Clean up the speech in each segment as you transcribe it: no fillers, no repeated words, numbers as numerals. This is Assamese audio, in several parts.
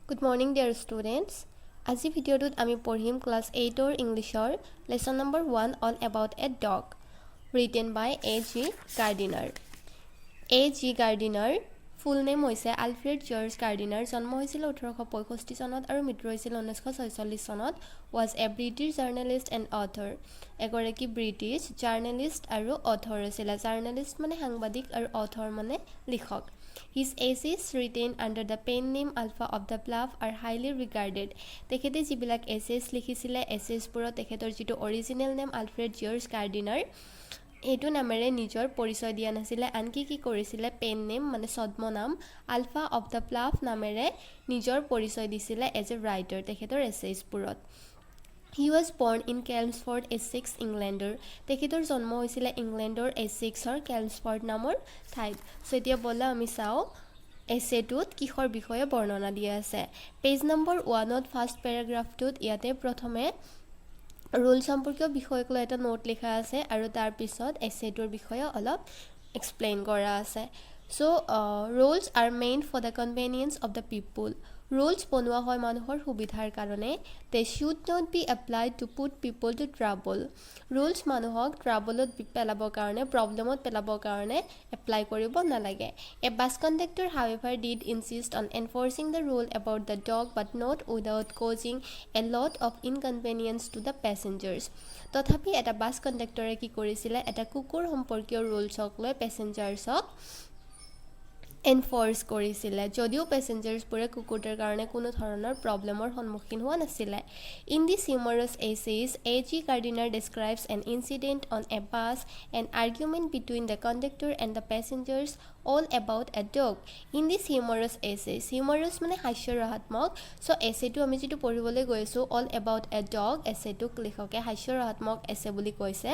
Good morning dear students. আজি ভিডিঅ'টোত আমি পঢ়িম ক্লাছ 8ৰ ইংলিছৰ lesson number 1 all about a dog written by A.G. Gardiner. A.G. Gardiner full name হৈছে আলফ্ৰেড জৰ্জ গাৰ্ডিনাৰ জন্ম হৈছিল 1865 চনত আৰু মৃত্যু হৈছিল 1946 চনত was a British journalist and author. এগৰাকী ব্ৰিটিছ জাৰ্নেলিষ্ট আৰু অথৰ আছিল জাৰ্নেলিষ্ট মানে সাংবাদিক আৰু অথৰ মানে লিখক His essays written under the pen name Alpha of the Bluff are highly regarded. তেখেতে যিবিলাক essays লিখিছিলে essaysবোৰত তেখেতৰ যিটো অৰিজিনেল নেম আলফ্ৰেড জৰ্জ গাৰ্ডিনাৰ এইটো নামেৰে নিজৰ পৰিচয় দিয়া নাছিলে আনকি কি কৰিছিলে পেন নেম মানে ছদ্ম নাম আলফা অফ দ্য প্লাফ নামেৰে নিজৰ পৰিচয় দিছিলে এজ এ ৰাইটাৰ তেখেতৰ essaysবোৰত He was born in Chelmsford, Essex, Englander. তেখেতৰ জন্ম হৈছিলে ইংলেণ্ডৰ এছেক্সৰ কেলমছফৰ্ড নামৰ ঠাইত সো এতিয়া বলা আমি চাও এছেটোত কিহৰ বিষয়ে বৰ্ণনা দিয়া আছে পেজ নম্বৰ 1ত ফাৰ্স্ট প্যাৰাগ্ৰাফটোত ইয়াতে প্ৰথমে ৰুল সম্পৰ্কীয় বিষয়ক লৈ এটা নোট লিখা আছে আৰু তাৰ পিছত এছেটোৰ বিষয়ে অলপ এক্সপ্লেইন কৰা আছে so rules are meant for the convenience of the people Rules বনোৱা হয় মানুহৰ সুবিধাৰ কাৰণে they should not be applied to put people to trouble Rules মানুহক ট্ৰাবলত পেলাবৰ কাৰণে প্ৰবলেমত পেলাবৰ কাৰণে এপ্লাই কৰিব নালাগে A bus conductor however did insist on enforcing the rule about the dog but not without causing a lot of inconvenience to the passengers তথাপি এটা বাস কণ্ডাক্টৰে কি কৰিছিলে এটা কুকুৰ সম্পৰ্কীয় ৰুলছক লৈ পেসেঞ্জাৰছক এনফোৰ্স কৰিছিলে যদিও প্যাসেঞ্জাৰছবোৰে কুকুৰটোৰ কাৰণে কোনো ধৰণৰ প্ৰবলেমৰ সন্মুখীন হোৱা নাছিলে In this humorous essays A.G. Gardiner describes an incident on a bus an argument between the conductor and the passengers all about a dog In this humorous essays humorous মানে হাস্যৰসাত্মক সো এছেটো আমি যেটো পঢ়িবলৈ গৈছো all about a dog এছেটো লিখকে হাস্যৰসাত্মক এছে বুলি কৈছে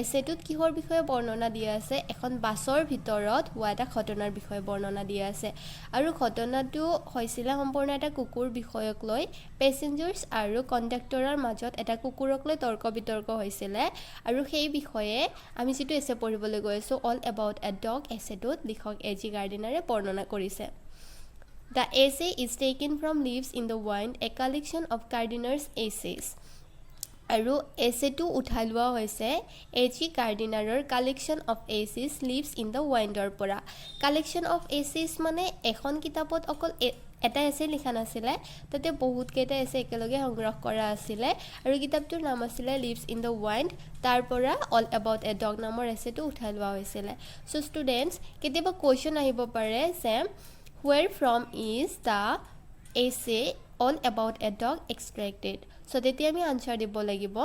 এছেটোত কিহৰ বিষয়ে বৰ্ণনা দিয়া আছে এখন বাছৰ ভিতৰত হোৱা এটা ঘটনাৰ বিষয়ে বৰ্ণনা দিয়া আছে আৰু ঘটনাটো হৈছিল সম্পূৰ্ণ এটা কুকুৰ বিষয়ক লৈ প্যাসেঞ্জাৰছ আৰু কণ্ডাক্টৰৰ মাজত এটা কুকুৰক লৈ তৰ্ক বিতৰ্ক হৈছিল আৰু সেই বিষয়ে আমি যেটো এছে পঢ়িবলৈ গৈছো all about a dog এছেটোত লিখক A.G. গাৰ্ডিনাৰে বৰ্ণনা কৰিছে The essay is taken from Leaves in the Wind a collection of Gardiner's essays আৰু এছেটো উঠাই লোৱা হৈছে A.G. গাৰ্ডিনাৰৰ collection of essays leaves in the ওয়াইন্ডৰ পৰা কালেকশন অফ এছেছ মানে এখন কিতাপত অকল এটা এছে লিখা নাছিলে তাতে বহুত কেইটা এছে একেলগে সংগ্ৰহ কৰা আছিল আৰু কিতাপটোৰ নাম আছিল লিভস ইন দ্য ওয়াইন্ড তাৰ পৰা অল এবাউট এ ডগ নামৰ এছেটো উঠাই লোৱা হৈছিল সো ষ্টুডেন্টস কেতিয়াবা কোৱেশ্চন আহিব পাৰে যে where from is the essay all about a dog extracted so তেতিয়া আমি আনসাৰ দিব লাগিব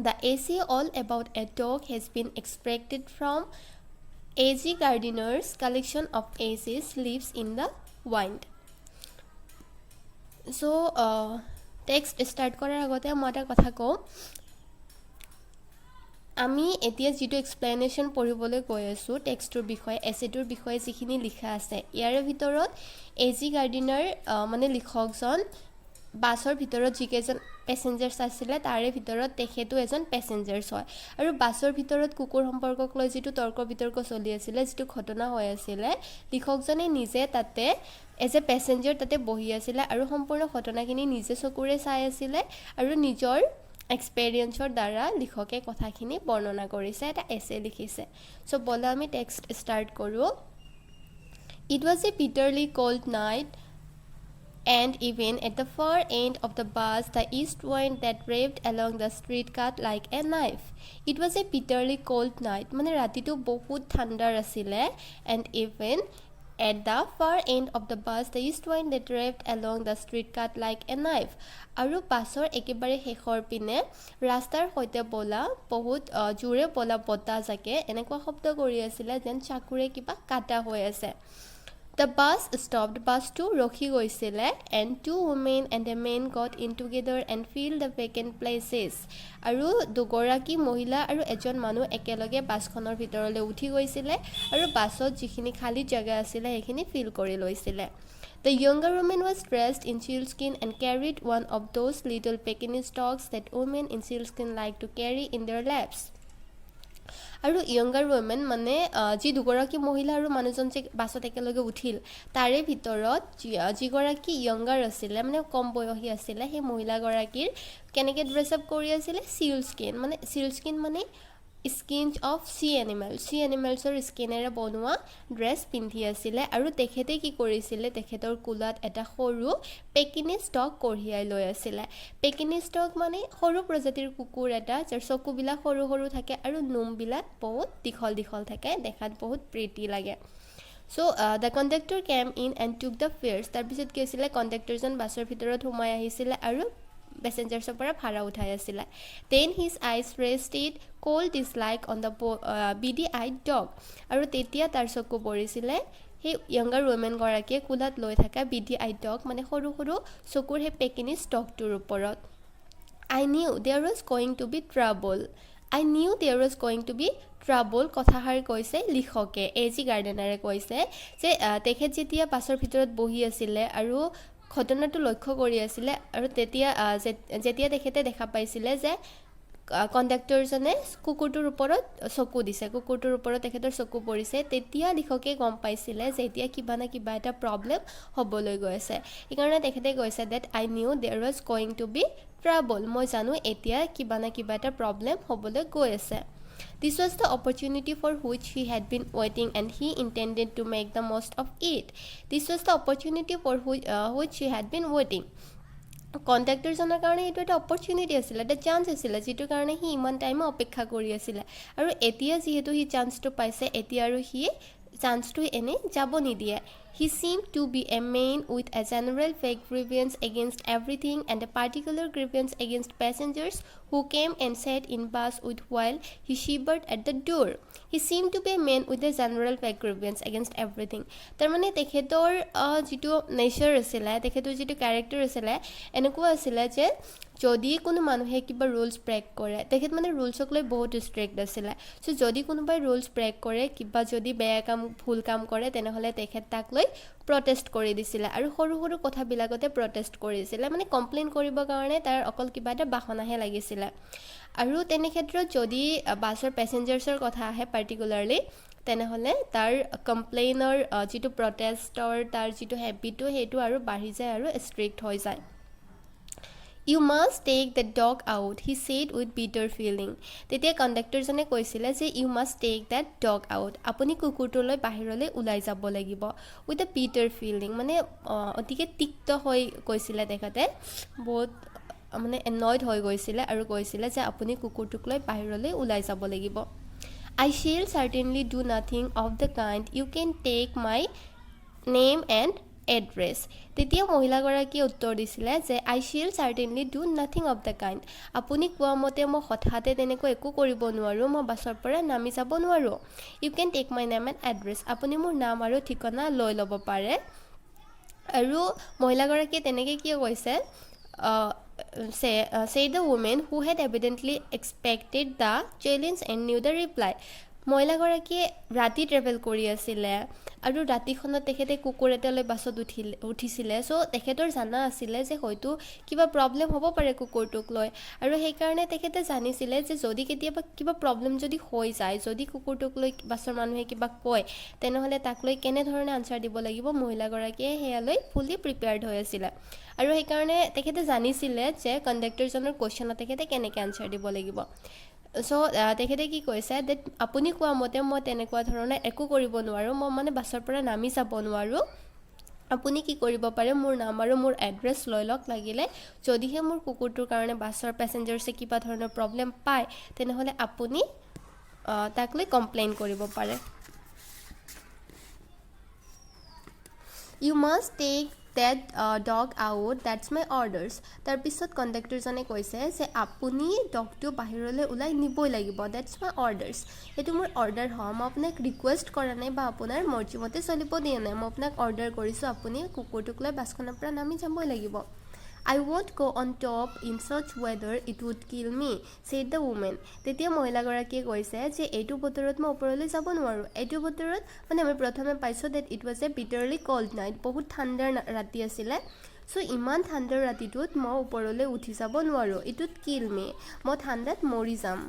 The essay all about a dog has been extracted from A.G. Gardiner's collection of essays Leaves in the Wind so text start কৰাৰ আগতে মই এটা কথা কওঁ আমি এতিয়া যেটো এক্সপ্লেনেশন পঢ়িবলৈ গৈ আছো টেক্সটৰ বিষয়ে এছেটোৰ বিষয়ে যিখিনি লিখা আছে ইয়াৰ ভিতৰত A.G. গাৰ্ডিনাৰ মানে লিখকজন বাছৰ ভিতৰত যিকেজন প্যাসেঞ্জাৰছ আছিল তাৰে ভিতৰত তেখেতো এজন প্যাসেঞ্জাৰছ হয় আৰু বাছৰ ভিতৰত কুকুৰ সম্পৰ্কক লৈ যেটো তৰ্ক বিতৰ্ক চলি আছিল যেটো ঘটনা হৈ আছিল লিখকজনে নিজে তাতে এজ এ প্যাসেঞ্জাৰ তাতে বহি আছিল আৰু সম্পূৰ্ণ ঘটনাখিনি নিজে চকুৰে চাই আছিল আৰু নিজৰ এক্সপেৰিয়েন্সৰ দ্বাৰা লিখকে কথাখিনি বৰ্ণনা কৰিছে এটা এছে লিখিছে সো বলা আমি টেক্সট স্টাৰ্ট কৰো It was a bitterly cold night and even at the far end of the bus the east wind that raved along the street cut like a knife It was a bitterly cold night মানে ৰাতিটো বহুত ঠাণ্ডা আছিল and even At the far end of the bus, the east wind that raved along the street cut like a knife. আৰু বাছৰ একেবাৰে শেষৰ পিনে ৰাস্তাৰ হৈতে বলা বহুত জোৰে বলা বতাহ জাকে এনেকুৱা শব্দ কৰি আছিল যেন চাকুৰে কিবা কাটা হৈ আছে The bus stopped bus to ৰখি গৈছিল and two women and a man got in together and filled the vacant places আৰু দুগৰাকী মহিলা আৰু এজন মানুহ একেলগে বাছখনৰ ভিতৰলৈ উঠি গৈছিল আৰু বাছত যিখিনি খালি জায়গা আছিল সেইখিনি ফিল কৰি লৈছিল The younger woman was dressed in sealskin and carried one of those little Pekingese dogs that women in sealskin like to carry in their laps আৰু ইয়ংগাৰ ৱমেন মানে যি দুগৰাকী মহিলা আৰু মানুহজন যে বাছত একেলগে উঠিল তাৰে ভিতৰত যিগৰাকী ইয়ংগাৰ আছিলে মানে কম বয়সী আছিলে সেই মহিলাগৰাকীৰ কেনেকৈ ড্ৰেছ আপ কৰি আছিলে চিল স্কিন মানে স্কিন অফ চি এনিমেলছৰ স্কিনেৰে বনোৱা ড্ৰেছ পিন্ধি আছিলে আৰু তেখেতে কি কৰিছিলে তেখেতৰ কোলাত এটা সৰু পেকিনিজ ডগ কঢ়িয়াই লৈ আছিলে পেকিনিজ ডগ মানে সৰু প্ৰজাতিৰ কুকুৰ এটা যাৰ চকুবিলাক সৰু সৰু থাকে আৰু নোমবিলাক বহুত দীঘল দীঘল থাকে দেখাত বহুত প্ৰিটি লাগে so' the conductor came in and took the fares তাৰপিছত কি হৈছিলে কণ্ডাক্টৰজন বাছৰ ভিতৰত সোমাই আহিছিলে আৰু পেছেঞ্জাৰ্ছৰ পৰা ভাড়া উঠাই আছিলে then his eyes rested cold dislike on the beady eyed dog আৰু তেতিয়া তাৰ চকু পৰিছিলে সেই য়ংগাৰ ৱমেনগৰাকীয়ে কোলাত লৈ থকা বিডি আইড ডগ মানে সৰু সৰু চকুৰ সেই পেকিনিজ ডগটোৰ ওপৰত I knew there was going to be trouble কথাষাৰ কৈছে লিখকে এজি গাৰ্ডেনাৰে কৈছে যে তেখেত যেতিয়া বাছৰ ভিতৰত বহি আছিলে আৰু ঘটনাটো লক্ষ্য কৰি আছিলে আৰু যেতিয়া তেখেতে দেখা পাইছিলে যে কণ্ডাক্টৰজনে কুকুৰটোৰ ওপৰত চকু দিছে কুকুৰটোৰ ওপৰত তেখেতৰ চকু পৰিছে তেতিয়া লিখকে গম পাইছিলে যে এতিয়া কিবা না কিবা এটা প্ৰব্লেম হ'বলৈ গৈ আছে সেইকাৰণে তেখেতে কৈছে that I knew there was going to be trouble মই জানো এতিয়া কিবা না কিবা এটা প্ৰব্লেম হ'বলৈ গৈ আছে This was the opportunity for which he had been waiting and he intended to make the most of it. This was the opportunity for which he had been waiting. কণ্ডাক্টৰজনৰ কাৰণে এইটো এটা অপৰচুনিটি আছিলে এটা চান্স আছিলে যিটো কাৰণে সি ইমান টাইম অপেক্ষা কৰি আছিলে আৰু এতিয়া যিহেতু সি চান্সটো পাইছে এতিয়া আৰু সি চান্সটো এনেই যাব নিদিয়ে He seemed to be a man with a general vague grievance against everything and a particular grievance against passengers who came and sat in bus with while he shivered at the door. He seemed to be a man with a general vague grievance against everything. তাৰমানে তেখেতৰ যিটো নেচাৰ আছিলে তেখেতৰ যিটো কেৰেক্টাৰ আছিলে এনেকুৱা আছিলে যে যদি কোনো মানুহে কিবা ৰুলছ ব্ৰেক কৰে তেখেত মানে ৰুলছক লৈ বহুত ষ্ট্ৰিক্ট আছিলে চ' যদি কোনোবাই ৰুলছ ব্ৰেক কৰে কিবা যদি বেয়া কাম ভুল কাম কৰে তেনেহ'লে তেখেত তাক লৈ প্ৰটেষ্ট কৰি দিছিলে আৰু সৰু সৰু কথাবিলাকতে প্ৰটেষ্ট কৰিছিলে মানে কমপ্লেইন কৰিবৰ কাৰণে তাৰ অকল কিবা এটা বাহনাহে লাগিছিলে আৰু তেনে ক্ষেত্ৰত যদি বাছৰ পেছেঞ্জাৰ্ছৰ কথা আহে পাৰ্টিকুলাৰলি তেনেহ'লে তাৰ কমপ্লেইনৰ যিটো প্ৰটেষ্টৰ তাৰ যিটো হেবিটো সেইটো আৰু বাঢ়ি যায় আৰু ষ্ট্ৰিক্ট হৈ যায় You must take the dog out, he said with bitter feeling. তেতিয়া কণ্ডাক্টৰজনে কৈছিলে যে you must take that dog out. আপুনি কুকুৰটোলৈ বাহিৰলৈ ওলাই যাব লাগিব with a bitter feeling. মানে অতিকে তিক্ত হৈ কৈছিলে তেখেতে বহুত মানে এনয়ড হৈ গৈছিলে আৰু কৈছিলে যে আপুনি কুকুৰটোক লৈ বাহিৰলৈ ওলাই যাব লাগিব I shall certainly do nothing of the kind. You can take my name and address তেতিয়া মহিলাগৰাকীয়ে উত্তৰ দিছিলে যে I shall certainly do nothing of the kind. আপুনি কোৱা মতে মই হঠাতে তেনেকৈ একো কৰিব নোৱাৰোঁ মই বাছৰ পৰা নামি যাব নোৱাৰোঁ You can take my name and address. আপুনি মোৰ নাম আৰু ঠিকনা লৈ ল'ব পাৰে আৰু মহিলাগৰাকীয়ে তেনেকৈ কি কৈছে say the woman who had evidently expected the challenge and knew the reply. মহিলাগৰাকীয়ে ৰাতি ট্ৰেভেল কৰি আছিলে আৰু ৰাতিখনত তেখেতে কুকুৰ এটালৈ বাছত উঠিছিলে চ' তেখেতৰ জানা আছিলে যে হয়তো কিবা প্ৰব্লেম হ'ব পাৰে কুকুৰটোক লৈ আৰু সেইকাৰণে তেখেতে জানিছিলে যে যদি কেতিয়াবা কিবা প্ৰব্লেম যদি হৈ যায় যদি কুকুৰটোক লৈ বাছৰ মানুহে কিবা কয় তেনেহ'লে তাক লৈ কেনেধৰণে আনচাৰ দিব লাগিব মহিলাগৰাকীয়ে সেয়ালৈ ফুলি প্ৰিপেয়াৰ্ড হৈ আছিলে আৰু সেইকাৰণে তেখেতে জানিছিলে যে কণ্ডাক্টৰজনৰ কুৱেশ্যনত তেখেতে কেনেকৈ আনচাৰ দিব লাগিব চ' তেখেতে কি কৈছে ডেট আপুনি কোৱা মতে মই তেনেকুৱা ধৰণে একো কৰিব নোৱাৰোঁ মই মানে বাছৰ পৰা নামি যাব নোৱাৰোঁ আপুনি কি কৰিব পাৰে মোৰ নাম আৰু মোৰ এড্ৰেছ লৈ লওক লাগিলে যদিহে মোৰ কুকুৰটোৰ কাৰণে বাছৰ পেছেঞ্জাৰ্ছে কিবা ধৰণৰ প্ৰব্লেম পায় তেনেহ'লে আপুনি তাক লৈ কমপ্লেইন কৰিব পাৰে You must take that dog out, that's my orders. তাৰপিছত কণ্ডাক্টৰজনে কৈছে যে আপুনি ডগটো বাহিৰলৈ ওলাই নিবই লাগিব that's my orders. এইটো মোৰ অৰ্ডাৰ হয় মই আপোনাক ৰিকুৱেষ্ট কৰা নাই বা আপোনাৰ মৰ্জিমতে চলিব দিয়া নাই মই আপোনাক অৰ্ডাৰ কৰিছোঁ আপুনি কুকুৰটোক লৈ বাছখনৰ পৰা নামি যাবই লাগিব I won't go on top in such weather, it would kill me, said the woman. তেতিয়া মহিলাগৰাকীয়ে কৈছে যে এইটো বতৰত মই ওপৰলৈ যাব নোৱাৰোঁ এইটো বতৰত মানে মই প্ৰথমে পাইছোঁ that it was a bitterly cold night বহুত ঠাণ্ডাৰ ৰাতি আছিলে চ' ইমান ঠাণ্ডাৰ ৰাতিটোত মই ওপৰলৈ উঠি যাব নোৱাৰোঁ it would kill me মই ঠাণ্ডাত মৰি যাম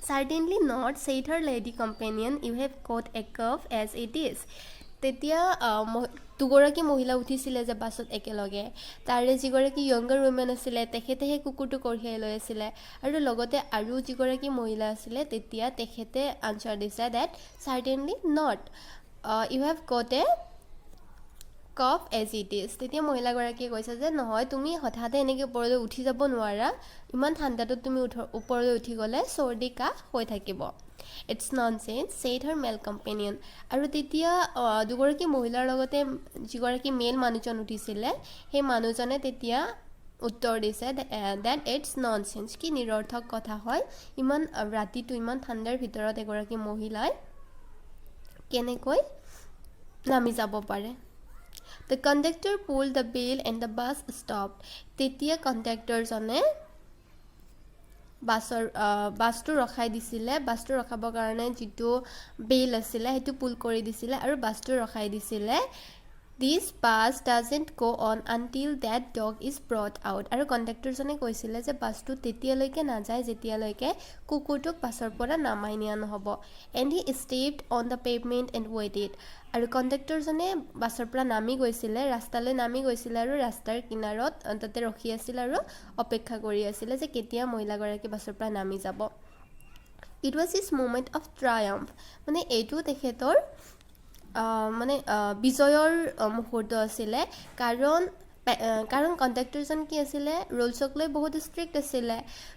Certainly not, said her lady companion. You have got a curve as it is. তেতিয়া দুগৰাকী মহিলা উঠিছিলে যে বাছত একেলগে তাৰে যিগৰাকী য়ংগাৰ উইমেন আছিলে তেখেতে সেই কুকুৰটো কঢ়িয়াই লৈ আছিলে আৰু লগতে আৰু যিগৰাকী মহিলা আছিলে তেতিয়া তেখেতে আনচাৰ দিছে that certainly not you have got a cough as it is তেতিয়া মহিলাগৰাকীয়ে কৈছে যে নহয় তুমি হঠাতে এনেকৈ ওপৰলৈ উঠি যাব নোৱাৰা ইমান ঠাণ্ডাটোত তুমি ওপৰলৈ উঠি গ'লে চৰ্দি কাহ হৈ থাকিব it's nonsense said her male companion আৰু তেতিয়া দুগৰাকী মহিলাৰ লগতে যিগৰাকী মেল মানুহজন উঠিছিলে সেই মানুহজনে তেতিয়া উত্তৰ দিছে ডেট ইটছ ননচেন্স কি নিৰৰ্থক কথা হয় ইমান ৰাতিটো ইমান ঠাণ্ডাৰ ভিতৰত এগৰাকী মহিলাই কেনেকৈ নামি যাব পাৰে The conductor pulled the bell and the bus stopped. তেতিয়া কণ্ডাক্টৰজনে বাছটো ৰখাই দিছিলে বাছটো ৰখাবৰ কাৰণে যিটো বেল আছিলে সেইটো পুল কৰি দিছিলে আৰু বাছটো ৰখাই দিছিলে This bus doesn't go on until that dog is brought out. আৰু কণ্ডাক্টৰজনে কৈছিলে যে বাছটো তেতিয়ালৈকে নাযায় যেতিয়ালৈকে কুকুৰটোক বাছৰ পৰা নামাই নিয়া নহ'ব and he stepped on the pavement and waited. আৰু কণ্ডাক্টৰজনে বাছৰ পৰা নামি গৈছিলে ৰাস্তালৈ নামি গৈছিলে আৰু ৰাস্তাৰ কিনাৰত তাতে ৰখি আছিল আৰু অপেক্ষা কৰি আছিলে যে কেতিয়া মহিলাগৰাকী বাছৰ পৰা নামি যাব It was his moment of triumph. মানে এইটো তেখেতৰ মানে বিজয়ৰ মুহূৰ্ত আছিলে কাৰণ কণ্ডাক্টৰজন কি আছিলে ৰুলছক লৈ বহুত ষ্ট্ৰিক্ট আছিলে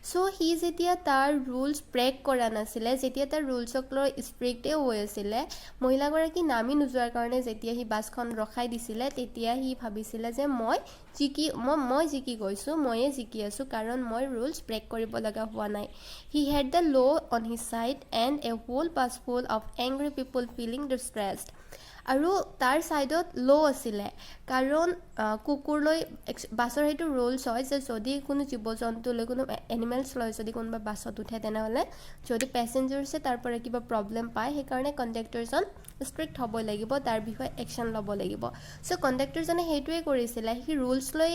চ' সি যেতিয়া তাৰ ৰুলছ ব্ৰেক কৰা নাছিলে যেতিয়া তাৰ ৰুলছক লৈ ষ্ট্ৰিক্টেই হৈ আছিলে মহিলাগৰাকী নামি নোযোৱাৰ কাৰণে যেতিয়া সি বাছখন ৰখাই দিছিলে তেতিয়া সি ভাবিছিলে যে মই জিকি গৈছোঁ ময়ে জিকি আছোঁ কাৰণ মই ৰুলছ ব্ৰেক কৰিব লগা হোৱা নাই he had the law' on his side and a whole bus full of angry people feeling distressed আৰু তাৰ ছাইডত ল' আছিলে কাৰণ কুকুৰলৈ বাছৰ সেইটো ৰুলছ হয় যে যদি কোনো জীৱ জন্তু লৈ কোনো এনিমেলছ লৈ যদি কোনোবা বাছত উঠে তেনেহ'লে যদি পেচেঞ্জাৰ্ছে তাৰ পৰা কিবা প্ৰব্লেম পায় সেইকাৰণে কণ্ডাক্টৰজন ষ্ট্ৰিক্ট হ'ব লাগিব তাৰ বিষয়ে একশ্যন ল'ব লাগিব চ' কণ্ডাক্টৰজনে সেইটোৱে কৰিছিলে সি ৰুলছ লৈ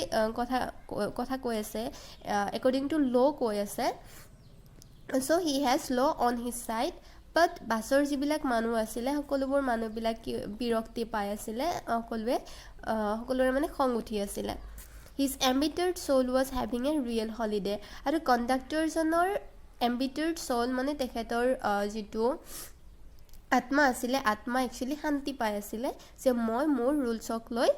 কথা কৈ আছে একৰ্ডিং টু ল' কৈ আছে চ' হি হেজ ল' অন হিজ ছাইড বাট বাছৰ যিবিলাক মানুহ আছিলে সকলোবোৰ মানুহবিলাক বিৰক্তি পাই আছিলে সকলোৰে মানে খং উঠি আছিলে his embittered soul was having a real holiday আৰু কণ্ডাক্টৰজনৰ এম্বিটাৰ্ড চ'ল মানে তেখেতৰ যিটো আত্মা আছিলে আত্মা একচুৱেলি শান্তি পাই আছিলে যে মই মোৰ ৰুলছক লৈ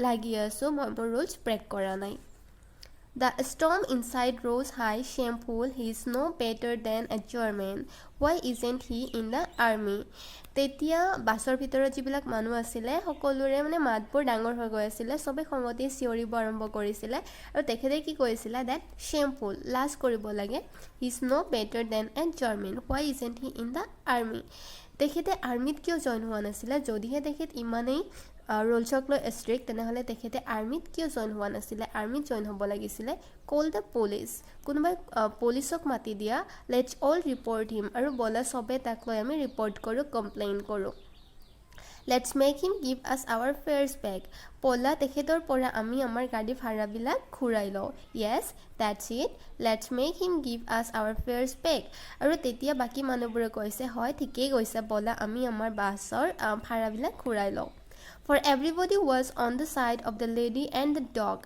লাগি আছোঁ মই মোৰ ৰুলছ ব্ৰেক কৰা নাই The storm inside rose high, shameful. He is no better than a German. Why isn't he in the army? তেতিয়া বাছৰ ভিতৰত যিবিলাক মানুহ আছিলে সকলোৰে মানে মাতবোৰ ডাঙৰ হৈ গৈ আছিলে চবে খঙতে চিঞৰিব আৰম্ভ কৰিছিলে আৰু তেখেতে কি কৈছিলে ডেট শ্বেমফুল লাজ কৰিব লাগে he is no' better than a German why isn't he in the army তেখেতে আৰ্মিত কিয় জইন হোৱা নাছিলে যদিহে তেখেত ইমানেই ৰুলছক লৈ ষ্ট্ৰিক্ট তেনেহ'লে তেখেতে আৰ্মিত কিয় জইন হোৱা নাছিলে আৰ্মিত জইন হ'ব লাগিছিলে কল দ্য পুলিচ কোনোবাই পুলিচক মাতি দিয়া লেটছ অল ৰিপৰ্ট হিম আৰু বলা চবে তাক লৈ আমি ৰিপৰ্ট কৰোঁ কমপ্লেইন কৰোঁ let's make him give us our fares back বলা তেখেতৰ পৰা আমি আমাৰ গাড়ী ভাড়াবিলাক ঘূৰাই লওঁ yes that's it let's make him give us our fares back আৰু তেতিয়া বাকী মানুহবোৰে কৈছে হয় ঠিকেই কৈছে বলা আমি আমাৰ বাছৰ ভাড়াবিলাক ঘূৰাই লওঁ For everybody was on the side of the lady and the dog.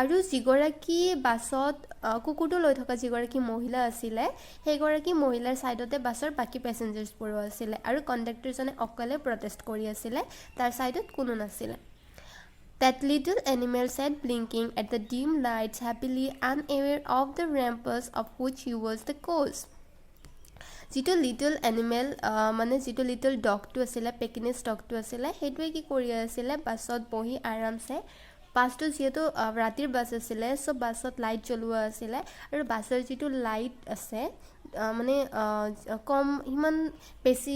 আৰু যিগৰাকী বাছত কুকুৰটো লৈ থকা যিগৰাকী মহিলা আছিলে সেইগৰাকী মহিলাৰ ছাইডতে বাছৰ বাকী পেচেঞ্জাৰ্ছবোৰো আছিলে আৰু কণ্ডাক্টৰজনে অকলে প্ৰটেষ্ট কৰি আছিলে তাৰ ছাইডত কোনো নাছিলে That little animal sat blinking at the dim lights happily unaware of the rampage of which he was the cause. যিটো লিটল এনিমেল মানে যিটো লিটল ডগটো আছিলে পেকিনিজ ডগটো আছিলে সেইটোৱে কি কৰি আছিলে বাছত বহি আৰামছে বাছটো যিহেতু ৰাতিৰ বাছ আছিলে চ' বাছত লাইট জ্বলোৱা আছিলে আৰু বাছৰ যিটো লাইট আছে মানে কম ইমান বেছি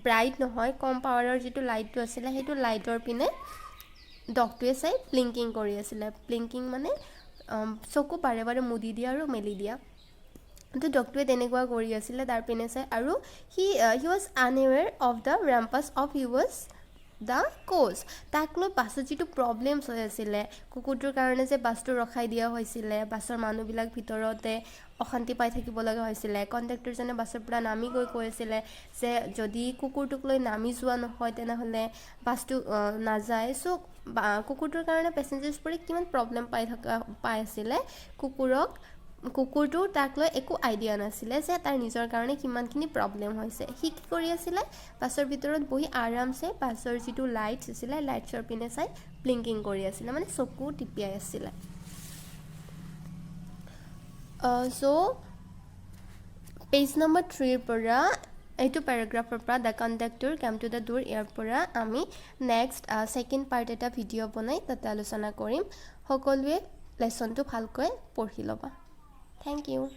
ব্ৰাইট নহয় কম পাৱাৰৰ যিটো লাইটটো আছিলে সেইটো লাইটৰ পিনে ডগটোৱে চাই ব্লিংকিং কৰি আছিলে ব্লিংকিং মানে চকু বাৰে বাৰে মুদি দিয়া আৰু মেলি দিয়া তো ডগটোৱে তেনেকুৱা কৰি আছিলে তাৰ পিনে চাই আৰু he was unaware of the rumpus of he was the coach তাক লৈ বাছত যিটো প্ৰব্লেমছ হৈ আছিলে কুকুৰটোৰ কাৰণে যে বাছটো ৰখাই দিয়া হৈছিলে বাছৰ মানুহবিলাক ভিতৰতে অশান্তি পাই থাকিব লগা হৈছিলে কণ্ডাক্টৰজনে বাছৰ পৰা নামি গৈ কৈ আছিলে যে যদি কুকুৰটোক লৈ নামি যোৱা নহয় তেনেহ'লে বাছটো নাযায় চ' কুকুৰটোৰ কাৰণে পেচেঞ্জাৰ্ছবোৰে কিমান প্ৰব্লেম পাই আছিলে কুকুৰটো তাক লৈ একো আইডিয়া নাছিলে যে তাৰ নিজৰ কাৰণে কিমানখিনি প্ৰব্লেম হৈছে সি কি কৰি আছিলে বাছৰ ভিতৰত বহি আৰামছে বাছৰ যিটো লাইটছ আছিলে লাইটছৰ পিনে চাই ব্লিংকিং কৰি আছিলে মানে চকু টিপিয়াই আছিলে চ' পেজ নম্বৰ 3 পৰা এইটো পেৰাগ্ৰাফৰ পৰা the conductor came to the door ইয়াৰ পৰা আমি নেক্সট ছেকেণ্ড পাৰ্ট এটা ভিডিঅ' বনাই তাতে আলোচনা কৰিম সকলোৱে লেচনটো ভালকৈ পঢ়ি ল'বা Thank you.